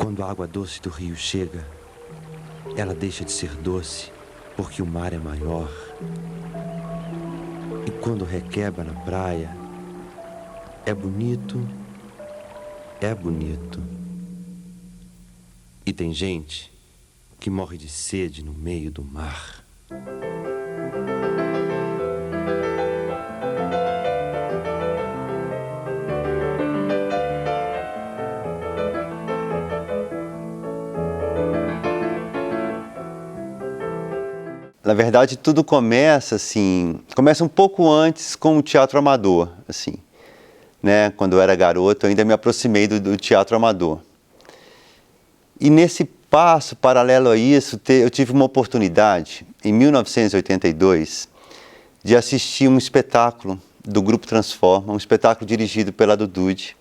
Quando a água doce do rio chega, ela deixa de ser doce porque o mar é maior. E quando requebra na praia, é bonito, é bonito. E tem gente que morre de sede no meio do mar. Na verdade, tudo começa um pouco antes com o teatro amador, né? Quando eu era garoto, eu ainda me aproximei do teatro amador. E nesse passo paralelo a isso, eu tive uma oportunidade, em 1982, de assistir um espetáculo do Grupo Transforma, um espetáculo dirigido pela Dudude,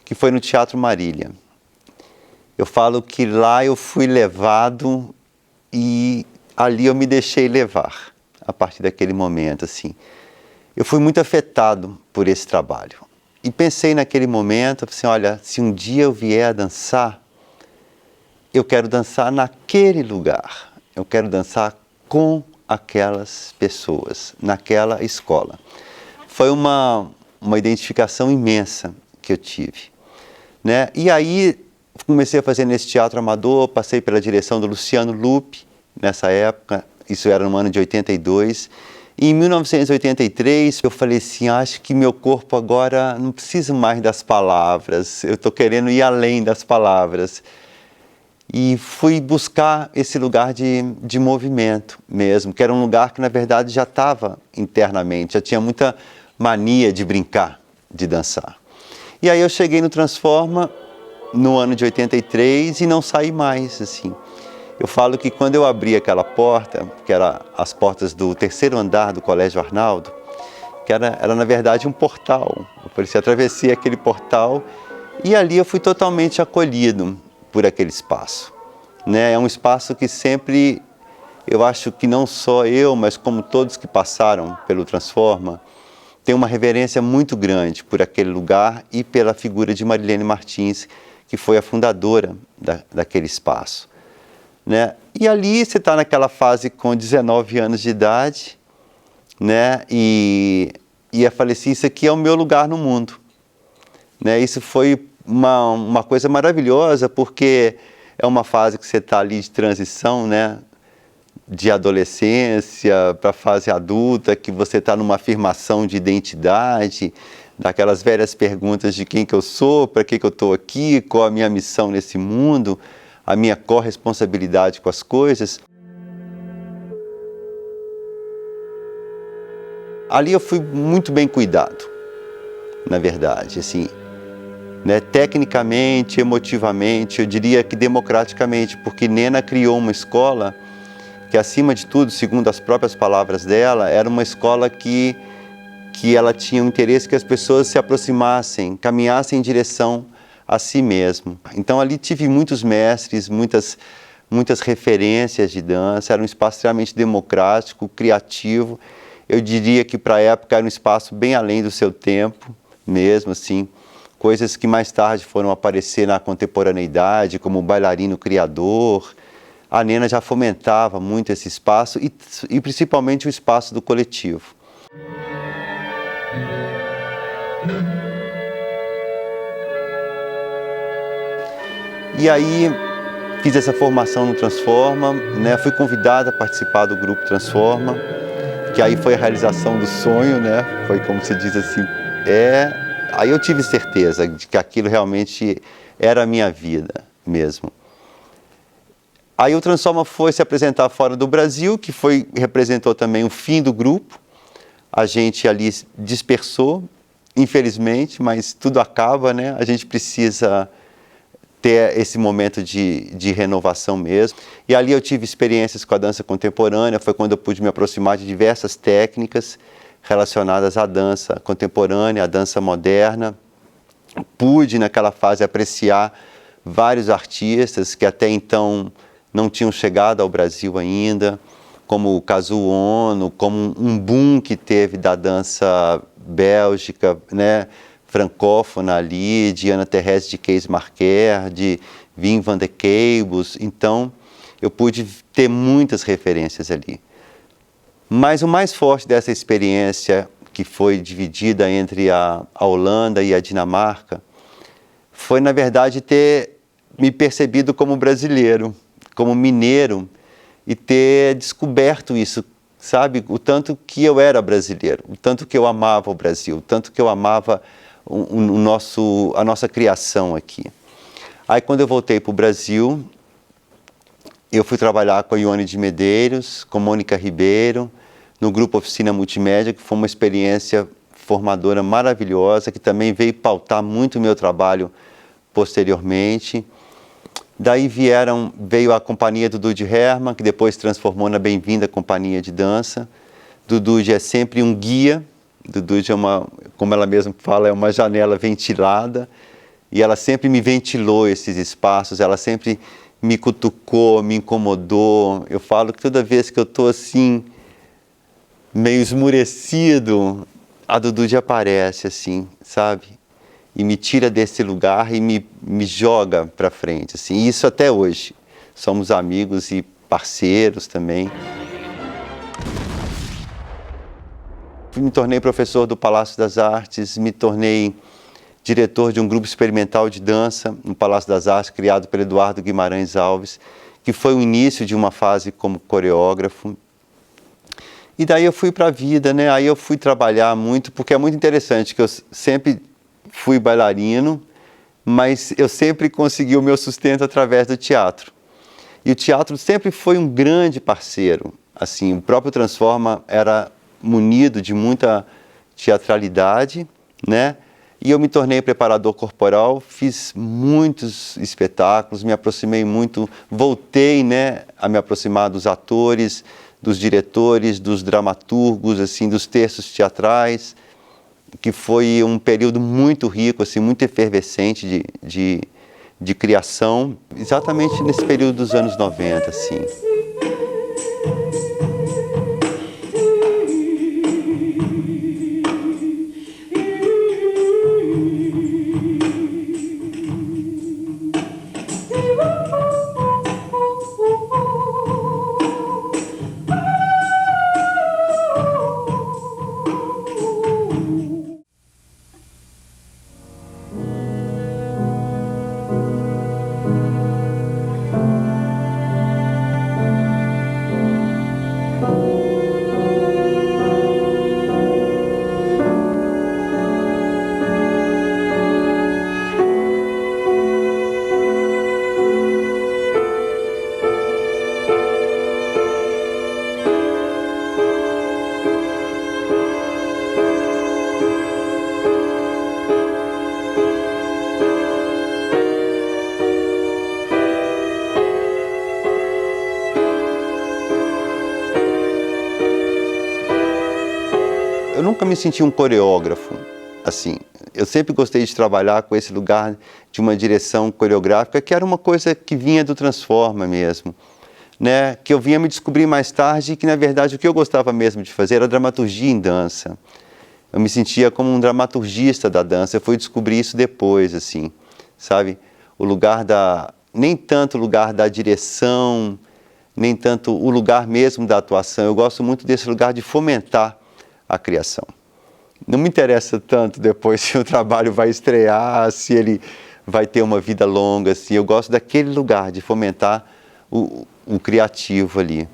que foi no Teatro Marília. Eu falo que lá eu fui levado e ali eu me deixei levar, a partir daquele momento, Eu fui muito afetado por esse trabalho. E pensei naquele momento, olha, se um dia eu vier a dançar, eu quero dançar naquele lugar. Eu quero dançar com aquelas pessoas, naquela escola. Foi uma identificação imensa que eu tive, né? E aí comecei a fazer nesse teatro amador, passei pela direção do Luciano Lupi, nessa época, isso era no ano de 82, e em 1983 eu falei acho que meu corpo agora não precisa mais das palavras, eu estou querendo ir além das palavras. E fui buscar esse lugar de movimento mesmo, que era um lugar que na verdade já estava internamente, já tinha muita mania de brincar, de dançar. E aí eu cheguei no Transforma no ano de 83 e não saí mais, Eu falo que quando eu abri aquela porta, que eram as portas do terceiro andar do Colégio Arnaldo, que era na verdade um portal. Eu atravessei aquele portal e ali eu fui totalmente acolhido por aquele espaço, né? É um espaço que sempre, eu acho que não só eu, mas como todos que passaram pelo Transforma, tem uma reverência muito grande por aquele lugar e pela figura de Marilene Martins, que foi a fundadora daquele espaço, né? E ali você está naquela fase com 19 anos de idade, né? E eu falei isso aqui é o meu lugar no mundo, né? Isso foi uma coisa maravilhosa, porque é uma fase que você está ali de transição, né? De adolescência para a fase adulta, que você está numa afirmação de identidade, daquelas velhas perguntas de quem que eu sou, para que eu estou aqui, qual a minha missão nesse mundo, a minha corresponsabilidade com as coisas. Ali eu fui muito bem cuidado, na verdade, né? Tecnicamente, emotivamente, eu diria que democraticamente, porque Nena criou uma escola que, acima de tudo, segundo as próprias palavras dela, era uma escola que ela tinha o interesse que as pessoas se aproximassem, caminhassem em direção a si mesmo. Então ali tive muitos mestres, muitas referências de dança, era um espaço extremamente democrático, criativo. Eu diria que para a época era um espaço bem além do seu tempo, mesmo coisas que mais tarde foram aparecer na contemporaneidade, como o bailarino criador. A Nena já fomentava muito esse espaço e principalmente o espaço do coletivo. E aí fiz essa formação no Transforma, né? Fui convidado a participar do Grupo Transforma, que aí foi a realização do sonho, né? Foi como se diz Aí eu tive certeza de que aquilo realmente era a minha vida mesmo. Aí o Transforma foi se apresentar fora do Brasil, que representou também o fim do grupo. A gente ali dispersou, infelizmente, mas tudo acaba, né? A gente precisa ter esse momento de renovação mesmo. E ali eu tive experiências com a dança contemporânea, foi quando eu pude me aproximar de diversas técnicas relacionadas à dança contemporânea, à dança moderna. Pude, naquela fase, apreciar vários artistas que até então não tinham chegado ao Brasil ainda, como o Kazuo Ono, como um boom que teve da dança bélgica, né, francófona ali, de Ana Thérèse de Keys Marquer, de Wim van de Keibus, então eu pude ter muitas referências ali. Mas o mais forte dessa experiência, que foi dividida entre a Holanda e a Dinamarca, foi, na verdade, ter me percebido como brasileiro, como mineiro, e ter descoberto isso, sabe? O tanto que eu era brasileiro, o tanto que eu amava o Brasil, o tanto que eu amava a nossa criação aqui. Aí, quando eu voltei para o Brasil, eu fui trabalhar com a Ione de Medeiros, com Mônica Ribeiro, no Grupo Oficina Multimédia, que foi uma experiência formadora maravilhosa, que também veio pautar muito o meu trabalho posteriormente. Daí veio a companhia do Dude Herman, que depois se transformou na Bem-vinda Companhia de Dança. Dude é sempre um guia, Dude é como ela mesma fala, é uma janela ventilada, e ela sempre me ventilou esses espaços, ela sempre me cutucou, me incomodou. Eu falo que toda vez que eu estou assim, meio esmurecido, a Dude aparece assim, sabe? E me tira desse lugar e me joga para frente, assim. E isso até hoje. Somos amigos e parceiros também. Me tornei professor do Palácio das Artes, me tornei diretor de um grupo experimental de dança no Palácio das Artes, criado pelo Eduardo Guimarães Alves, que foi o início de uma fase como coreógrafo. E daí eu fui para a vida, né? Aí eu fui trabalhar muito, porque é muito interessante que eu sempre fui bailarino, mas eu sempre consegui o meu sustento através do teatro. E o teatro sempre foi um grande parceiro. Assim, o próprio Transforma era munido de muita teatralidade, né? E eu me tornei preparador corporal, fiz muitos espetáculos, me aproximei muito, voltei, né, a me aproximar dos atores, dos diretores, dos dramaturgos, assim, dos textos teatrais, que foi um período muito rico, assim, muito efervescente de criação, exatamente nesse período dos anos 90, assim. Eu nunca me senti um coreógrafo, assim. Eu sempre gostei de trabalhar com esse lugar de uma direção coreográfica, que era uma coisa que vinha do Transforma mesmo, né? Que eu vinha me descobrir mais tarde, que na verdade o que eu gostava mesmo de fazer era dramaturgia em dança. Eu me sentia como um dramaturgista da dança, eu fui descobrir isso depois, assim, sabe? O lugar nem tanto o lugar da direção, nem tanto o lugar mesmo da atuação. Eu gosto muito desse lugar de fomentar a criação. Não me interessa tanto depois se o trabalho vai estrear, se ele vai ter uma vida longa, assim. Eu gosto daquele lugar de fomentar o criativo ali.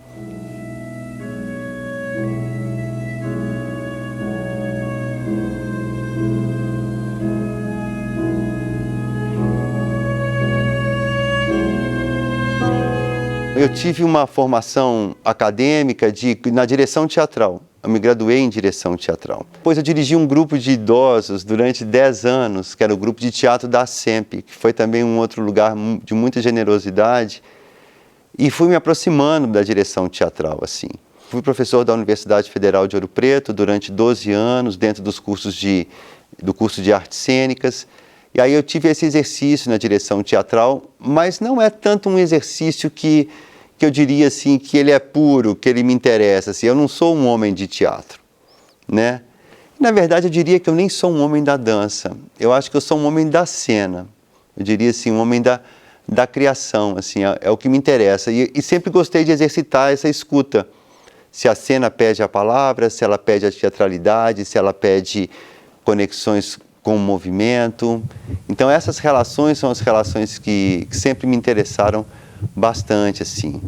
Eu tive uma formação acadêmica na direção teatral. Eu me graduei em direção teatral. Depois eu dirigi um grupo de idosos durante 10 anos, que era o grupo de teatro da SEMP, que foi também um outro lugar de muita generosidade. E fui me aproximando da direção teatral, assim. Fui professor da Universidade Federal de Ouro Preto durante 12 anos, dentro do curso de artes cênicas. E aí eu tive esse exercício na direção teatral, mas não é tanto um exercício que eu diria assim, que ele é puro, que ele me interessa. Assim, eu não sou um homem de teatro, né? Na verdade, eu diria que eu nem sou um homem da dança. Eu acho que eu sou um homem da cena. Eu diria assim, um homem da criação, assim, é o que me interessa. E sempre gostei de exercitar essa escuta. Se a cena pede a palavra, se ela pede a teatralidade, se ela pede conexões com o movimento. Então essas relações são as relações que sempre me interessaram bastante, assim.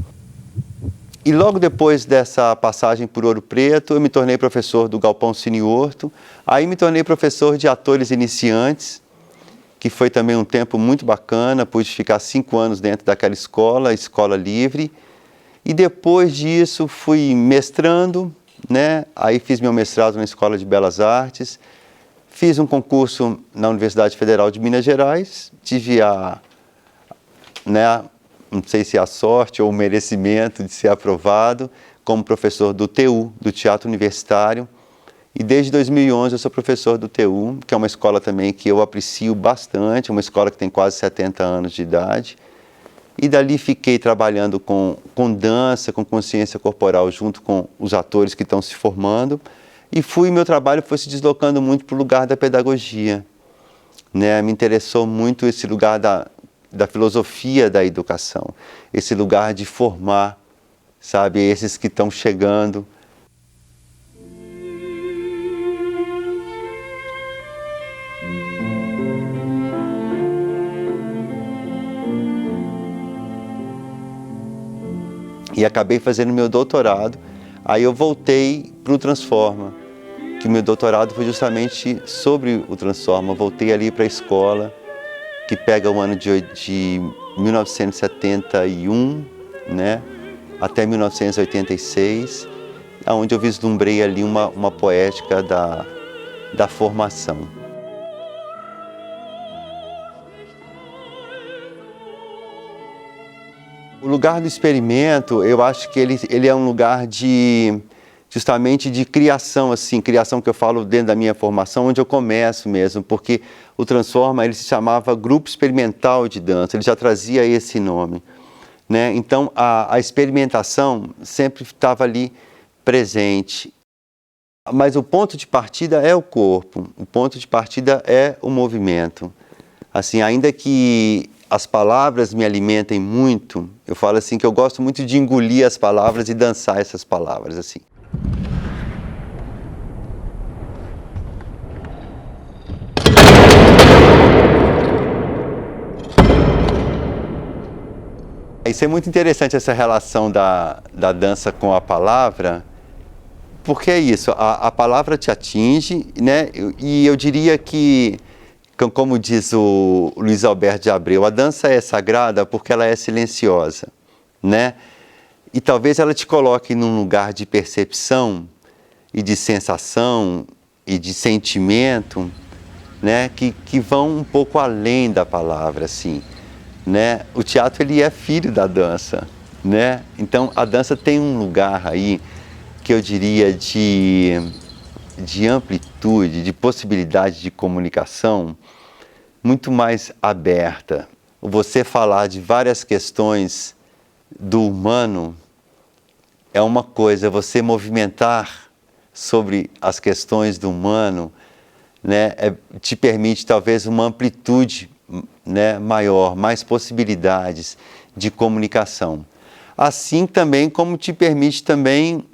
E logo depois dessa passagem por Ouro Preto, eu me tornei professor do Galpão Cine Horto. Aí me tornei professor de atores iniciantes, que foi também um tempo muito bacana. Pude ficar 5 anos dentro daquela escola, escola livre. E depois disso fui mestrando, né? Aí fiz meu mestrado na Escola de Belas Artes. Fiz um concurso na Universidade Federal de Minas Gerais. Tive não sei se a sorte ou o merecimento de ser aprovado como professor do TU, do Teatro Universitário. E desde 2011 eu sou professor do TU, que é uma escola também que eu aprecio bastante, uma escola que tem quase 70 anos de idade. E dali fiquei trabalhando com dança, com consciência corporal, junto com os atores que estão se formando. E meu trabalho foi se deslocando muito para o lugar da pedagogia, né? Me interessou muito esse lugar da filosofia da educação, esse lugar de formar, sabe, esses que estão chegando. E acabei fazendo meu doutorado, aí eu voltei para o Transforma, que o meu doutorado foi justamente sobre o Transforma. Eu voltei ali para a escola, que pega o ano de 1971, né, até 1986, onde eu vislumbrei ali uma poética da formação. O lugar do experimento, eu acho que ele é um lugar justamente de criação, assim, criação que eu falo dentro da minha formação, onde eu começo mesmo, porque o Transforma, ele se chamava Grupo Experimental de Dança, ele já trazia esse nome, né? Então, a experimentação sempre estava ali presente. Mas o ponto de partida é o corpo, o ponto de partida é o movimento. Assim, ainda que as palavras me alimentem muito, eu falo assim que eu gosto muito de engolir as palavras e dançar essas palavras, assim. Isso é muito interessante, essa relação da dança com a palavra, porque é isso, a palavra te atinge, né? E eu diria que, como diz o Luiz Alberto de Abreu, a dança é sagrada porque ela é silenciosa, né? E talvez ela te coloque num lugar de percepção e de sensação e de sentimento, né? Que vão um pouco além da palavra, assim, né? O teatro, ele é filho da dança, né? Então a dança tem um lugar aí que eu diria de amplitude, de possibilidade de comunicação muito mais aberta. Você falar de várias questões do humano é uma coisa, você movimentar sobre as questões do humano, né, te permite talvez uma amplitude, né, maior, mais possibilidades de comunicação. Assim também como te permite também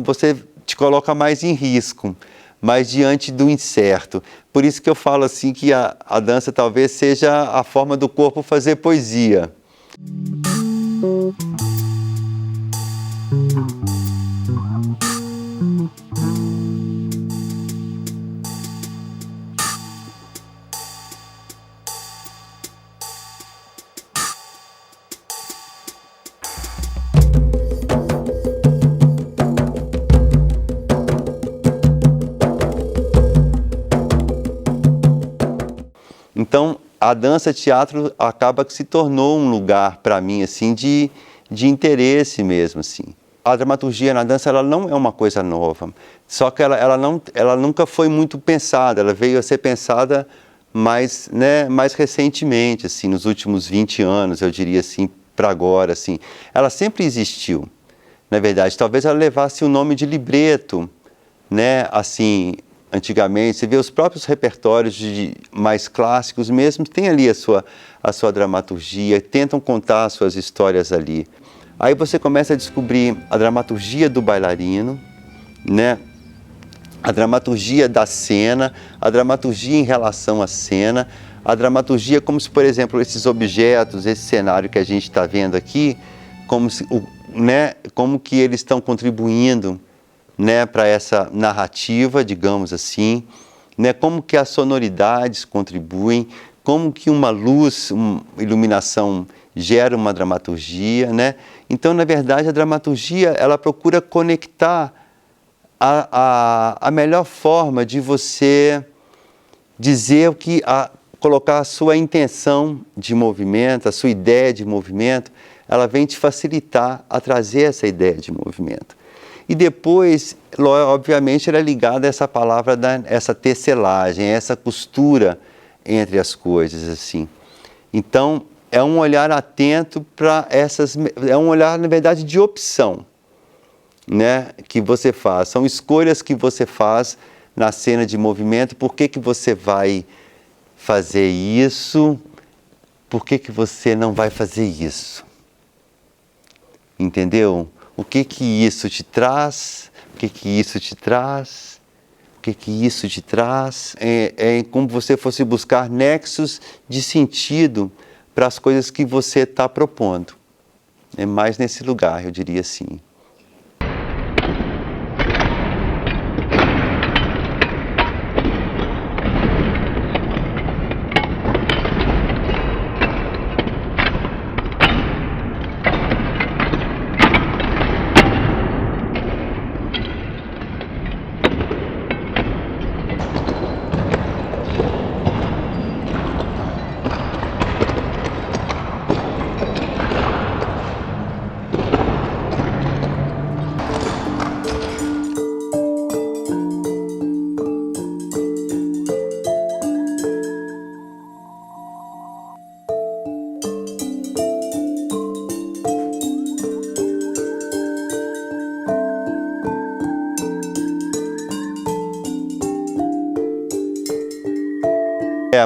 você te coloca mais em risco, mais diante do incerto. Por isso que eu falo assim que a dança talvez seja a forma do corpo fazer poesia. Então, a dança-teatro acaba que se tornou um lugar para mim assim de interesse mesmo, assim. A dramaturgia na dança, ela não é uma coisa nova, só que ela nunca foi muito pensada, ela veio a ser pensada mais recentemente, assim, nos últimos 20 anos, eu diria assim, para agora, assim. Ela sempre existiu, na verdade, talvez ela levasse o nome de libreto, né, assim, antigamente, você vê os próprios repertórios mais clássicos mesmo, tem ali a sua dramaturgia, tentam contar as suas histórias ali. Aí você começa a descobrir a dramaturgia do bailarino, né? A dramaturgia da cena, a dramaturgia em relação à cena, a dramaturgia como se, por exemplo, esses objetos, esse cenário que a gente está vendo aqui, como que eles estão contribuindo, né, para essa narrativa, digamos assim, né, como que as sonoridades contribuem, como que uma luz, uma iluminação gera uma dramaturgia, né? Então, na verdade, a dramaturgia, ela procura conectar a melhor forma de você dizer colocar a sua intenção de movimento, a sua ideia de movimento, ela vem te facilitar a trazer essa ideia de movimento. E depois, obviamente, ela é ligada a essa palavra, essa tecelagem, essa costura entre as coisas, assim. Então, é um olhar atento para é um olhar, na verdade, de opção, né, que você faz. São escolhas que você faz na cena de movimento. Por que você vai fazer isso? Por que você não vai fazer isso? Entendeu? O que isso te traz? O que isso te traz? O que isso te traz? É como se você fosse buscar nexos de sentido para as coisas que você está propondo. É mais nesse lugar, eu diria assim.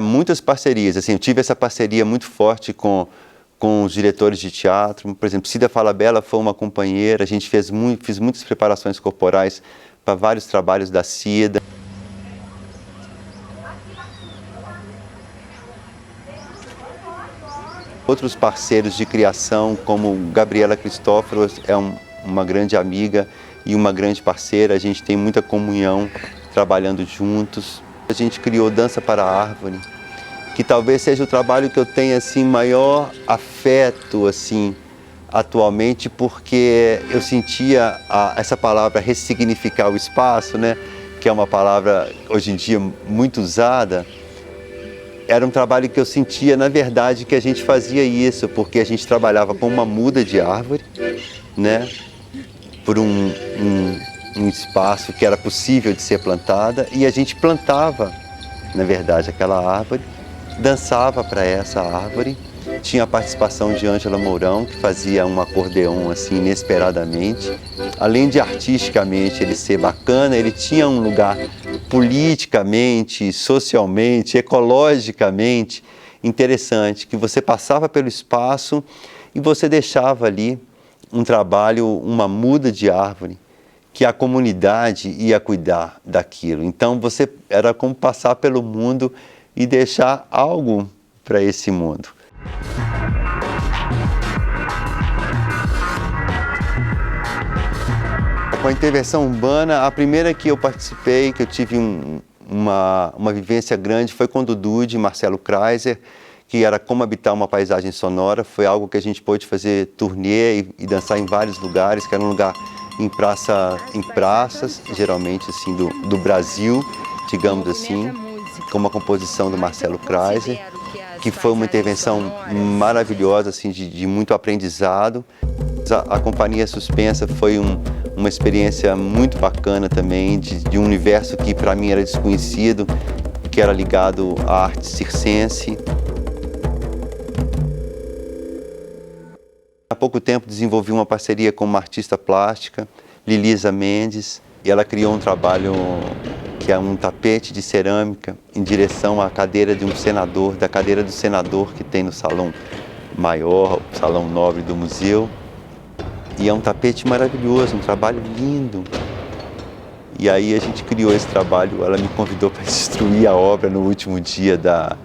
Muitas parcerias, assim, eu tive essa parceria muito forte com os diretores de teatro. Por exemplo, Cida Falabella foi uma companheira, a gente fiz muitas preparações corporais para vários trabalhos da Cida. Outros parceiros de criação, como Gabriela Cristóforo, é uma grande amiga e uma grande parceira, a gente tem muita comunhão trabalhando juntos. A gente criou Dança para a Árvore, que talvez seja o trabalho que eu tenha assim, maior afeto assim, atualmente, porque eu sentia essa palavra ressignificar o espaço, né, que é uma palavra hoje em dia muito usada. Era um trabalho que eu sentia, na verdade, que a gente fazia isso, porque a gente trabalhava com uma muda de árvore, né, por um espaço que era possível de ser plantada, e a gente plantava, na verdade, aquela árvore, dançava para essa árvore. Tinha a participação de Ângela Mourão, que fazia um acordeon assim inesperadamente. Além de artisticamente ele ser bacana, ele tinha um lugar politicamente, socialmente, ecologicamente interessante, que você passava pelo espaço e você deixava ali um trabalho, uma muda de árvore, que a comunidade ia cuidar daquilo. Então você era como passar pelo mundo e deixar algo para esse mundo. Com a intervenção urbana, a primeira que eu participei, que eu tive uma vivência grande, foi com o Dudu de Marcelo Kreiser, que era como habitar uma paisagem sonora. Foi algo que a gente pôde fazer turnê e dançar em vários lugares, que era um lugar em praças, geralmente assim do Brasil, digamos assim, com uma composição do Marcelo Kreiser, que foi uma intervenção maravilhosa, assim, de muito aprendizado. A Companhia Suspensa foi uma experiência muito bacana também, de um universo que para mim era desconhecido, que era ligado à arte circense. Há pouco tempo desenvolvi uma parceria com uma artista plástica, Lilisa Mendes, e ela criou um trabalho que que é um tapete de cerâmica em direção à cadeira de um senador, da cadeira do senador que tem no salão maior, o salão nobre do museu. E é um tapete maravilhoso, um trabalho lindo. E aí a gente criou esse trabalho, ela me convidou para destruir a obra no último dia da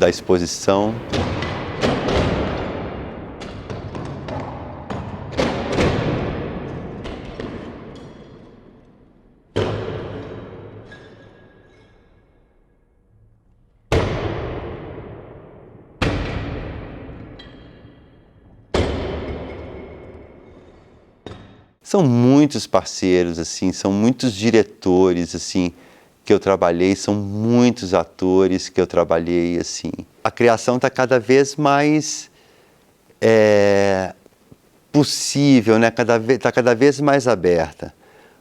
exposição. São muitos parceiros, assim, são muitos diretores, assim, que eu trabalhei, são muitos atores que eu trabalhei, assim. A criação está cada vez mais possível, né? Está cada vez mais aberta.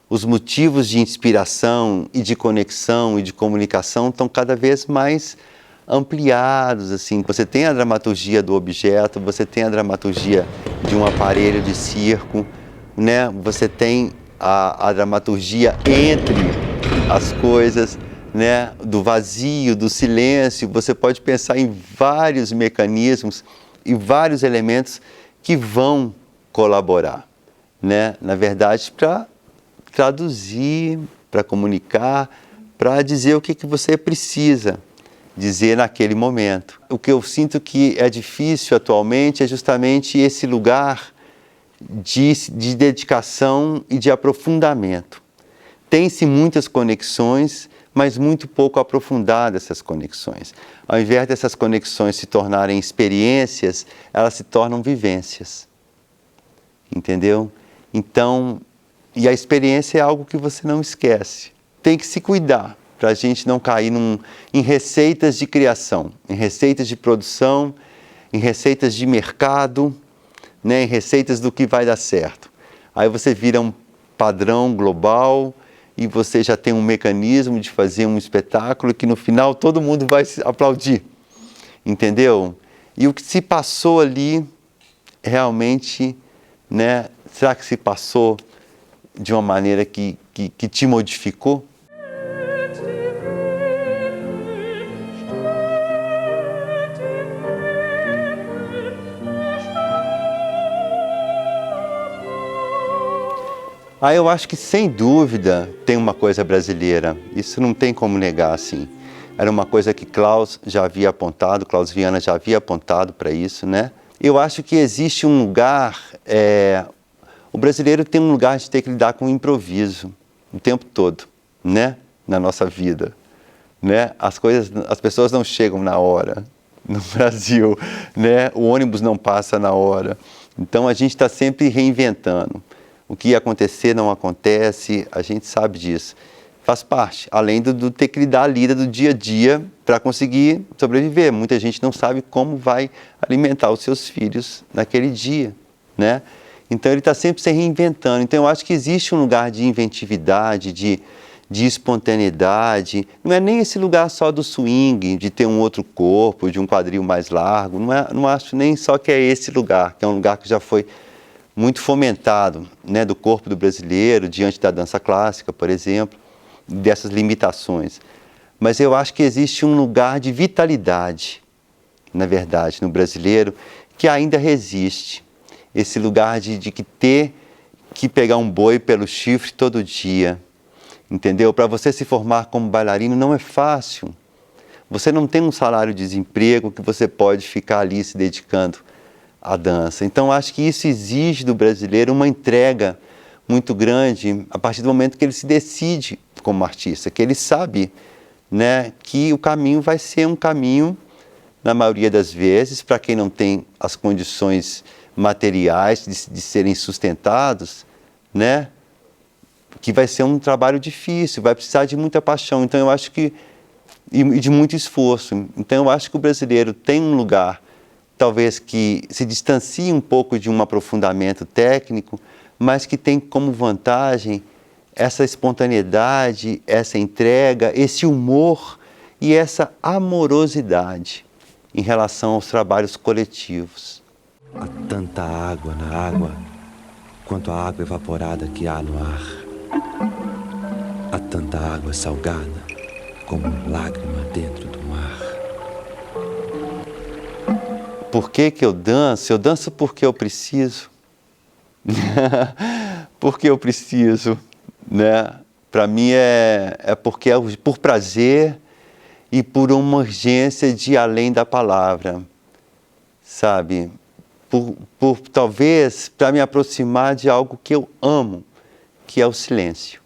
Os motivos de inspiração e de conexão e de comunicação estão cada vez mais ampliados, assim. Você tem a dramaturgia do objeto, você tem a dramaturgia de um aparelho de circo, né? Você tem a dramaturgia entre as coisas, né? Do vazio, do silêncio. Você pode pensar em vários mecanismos e vários elementos que vão colaborar, né? Na verdade, para traduzir, para comunicar, para dizer o que você precisa dizer naquele momento. O que eu sinto que é difícil atualmente é justamente esse lugar de dedicação e de aprofundamento. Tem-se muitas conexões, mas muito pouco aprofundadas essas conexões. Ao invés dessas conexões se tornarem experiências, elas se tornam vivências. Entendeu? Então, e a experiência é algo que você não esquece. Tem que se cuidar para a gente não cair em receitas de criação, em receitas de produção, em receitas de mercado, né, em receitas do que vai dar certo. Aí você vira um padrão global e você já tem um mecanismo de fazer um espetáculo que no final todo mundo vai aplaudir, entendeu? E o que se passou ali realmente, né, será que se passou de uma maneira que te modificou? Eu acho que, sem dúvida, tem uma coisa brasileira. Isso não tem como negar, assim. Era uma coisa que Klaus Viana já havia apontado para isso, né? Eu acho que existe um lugar... O brasileiro tem um lugar de ter que lidar com o improviso o tempo todo, né? Na nossa vida, né? As pessoas não chegam na hora no Brasil, né? O ônibus não passa na hora. Então, a gente está sempre reinventando. O que ia acontecer não acontece, a gente sabe disso. Faz parte, além do ter que lidar a lida do dia a dia para conseguir sobreviver. Muita gente não sabe como vai alimentar os seus filhos naquele dia, né? Então ele está sempre se reinventando. Então eu acho que existe um lugar de inventividade, de espontaneidade. Não é nem esse lugar só do swing, de ter um outro corpo, de um quadril mais largo. Não acho nem só que é esse lugar, que é um lugar que já foi muito fomentado, né, do corpo do brasileiro, diante da dança clássica, por exemplo, dessas limitações. Mas eu acho que existe um lugar de vitalidade, na verdade, no brasileiro, que ainda resiste. Esse lugar de ter que pegar um boi pelo chifre todo dia, entendeu? Para você se formar como bailarino não é fácil. Você não tem um salário de desemprego que você pode ficar ali se dedicando à dança. Então, acho que isso exige do brasileiro uma entrega muito grande a partir do momento que ele se decide como artista, que ele sabe, né, que o caminho vai ser um caminho, na maioria das vezes, para quem não tem as condições materiais de serem sustentados, né, que vai ser um trabalho difícil, vai precisar de muita paixão. Então, eu acho que e de muito esforço. Então, eu acho que o brasileiro tem um lugar, talvez que se distancie um pouco de um aprofundamento técnico, mas que tem como vantagem essa espontaneidade, essa entrega, esse humor e essa amorosidade em relação aos trabalhos coletivos. Há tanta água na água, quanto a água evaporada que há no ar. tanta água salgada como lágrima dentro do mar. Por que que eu danço? Eu danço porque eu preciso. Porque eu preciso, né? Para mim é porque é por prazer e por uma urgência de além da palavra, sabe? Por talvez para me aproximar de algo que eu amo, que é o silêncio.